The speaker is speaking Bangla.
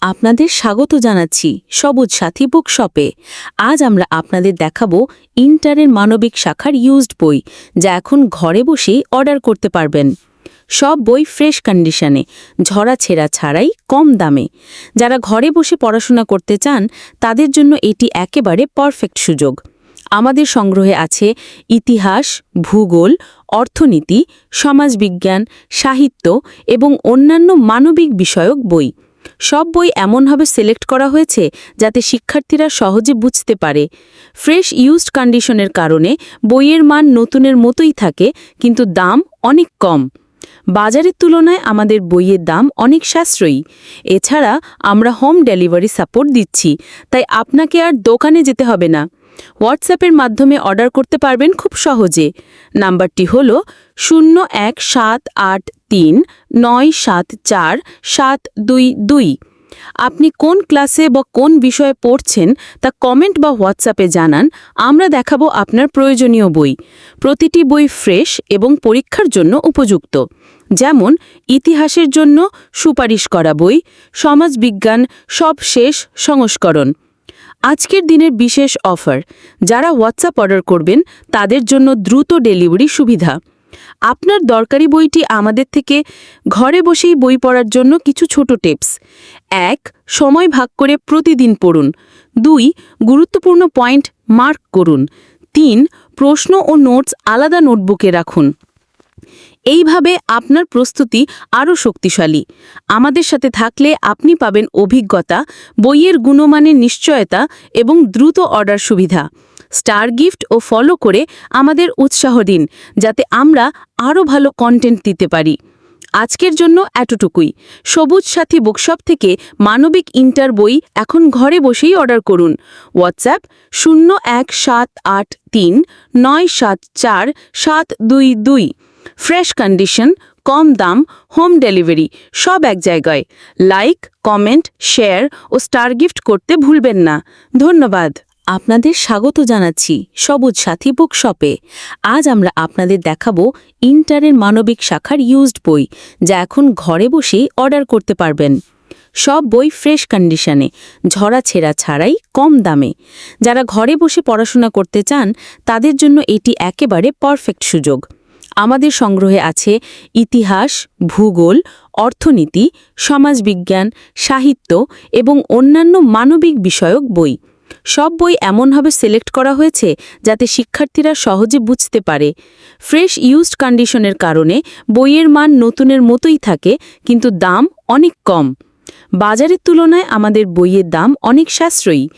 আপনাদের স্বাগত জানাচ্ছি সবুজ সাথী বুক শপে। আজ আমরা আপনাদের দেখাবো ইন্টারের মানবিক শাখার ইউজড বই, যা এখন ঘরে বসেই অর্ডার করতে পারবেন। সব বই ফ্রেশ কন্ডিশনে, ঝরা ছেঁড়া ছাড়াই, কম দামে। যারা ঘরে বসে পড়াশোনা করতে চান তাদের জন্য এটি একেবারে পারফেক্ট সুযোগ। আমাদের সংগ্রহে আছে ইতিহাস, ভূগোল, অর্থনীতি, সমাজবিজ্ঞান, সাহিত্য এবং অন্যান্য মানবিক বিষয়ক বই। সব বই এমনভাবে সিলেক্ট করা হয়েছে যাতে শিক্ষার্থীরা সহজে বুঝতে পারে। ফ্রেশ ইউজড কন্ডিশনের কারণে বইয়ের মান নতুনের মতোই থাকে, কিন্তু দাম অনেক কম। বাজারের তুলনায় আমাদের বইয়ের দাম অনেক সাশ্রয়ী। এছাড়া আমরা হোম ডেলিভারি সাপোর্ট দিচ্ছি, তাই আপনাকে আর দোকানে যেতে হবে না। হোয়াটসঅ্যাপের মাধ্যমে অর্ডার করতে পারবেন খুব সহজে। নাম্বারটি হল 01783974722। আপনি কোন ক্লাসে বা কোন বিষয়ে পড়ছেন তা কমেন্ট বা হোয়াটসঅ্যাপে জানান, আমরা দেখাবো আপনার প্রয়োজনীয় বই। প্রতিটি বই ফ্রেশ এবং পরীক্ষার জন্য উপযুক্ত, যেমন ইতিহাসের জন্য সুপারিশ করা বই, সমাজবিজ্ঞান সব শেষ সংস্করণ। আজকের দিনের বিশেষ অফার, যারা হোয়াটসঅ্যাপ অর্ডার করবেন তাদের জন্য দ্রুত ডেলিভারি সুবিধা। আপনার দরকারি বইটি আমাদের থেকে ঘরে বসেই বই পড়ার জন্য কিছু ছোট টিপস। 1. সময় ভাগ করে প্রতিদিন পড়ুন। 2. গুরুত্বপূর্ণ পয়েন্ট মার্ক করুন। 3. প্রশ্ন ও নোটস আলাদা নোটবুকে রাখুন। এইভাবে আপনার প্রস্তুতি আরও শক্তিশালী। আমাদের সাথে থাকলে আপনি পাবেন অভিজ্ঞতা, বইয়ের গুণমানের নিশ্চয়তা এবং দ্রুত অর্ডার সুবিধা। স্টার গিফট ও ফলো করে আমাদের উৎসাহ দিন, যাতে আমরা আরও ভালো কন্টেন্ট দিতে পারি। আজকের জন্য এতটুকুই। সবুজ সাথী বুকশপ থেকে মানবিক ইন্টার বই এখন ঘরে বসেই অর্ডার করুন। হোয়াটসঅ্যাপ 01783974722। ফ্রেশ কন্ডিশন, কম দাম, হোম ডেলিভারি সব এক জায়গায়। লাইক, কমেন্ট, শেয়ার ও স্টার গিফট করতে ভুলবেন না। ধন্যবাদ। আপনাদের স্বাগত জানাচ্ছি সবুজ সাথী বুক শপে। আজ আমরা আপনাদের দেখাবো ইন্টারের মানবিক শাখার ইউজড বই, যা এখন ঘরে বসেই অর্ডার করতে পারবেন। সব বই ফ্রেশ কন্ডিশনে, ঝরা ছেঁড়া ছাড়াই, কম দামে। যারা ঘরে বসে পড়াশোনা করতে চান তাদের জন্য এটি একেবারে পারফেক্ট সুযোগ। আমাদের সংগ্রহে আছে ইতিহাস, ভূগোল, অর্থনীতি, সমাজবিজ্ঞান, সাহিত্য এবং অন্যান্য মানবিক বিষয়ক বই। সব বই এমনভাবে সিলেক্ট করা হয়েছে যাতে শিক্ষার্থীরা সহজে বুঝতে পারে। ফ্রেশ ইউজড কন্ডিশনের কারণে বইয়ের মান নতুনের মতোই থাকে, কিন্তু দাম অনেক কম। বাজারের তুলনায় আমাদের বইয়ের দাম অনেক সাশ্রয়ী।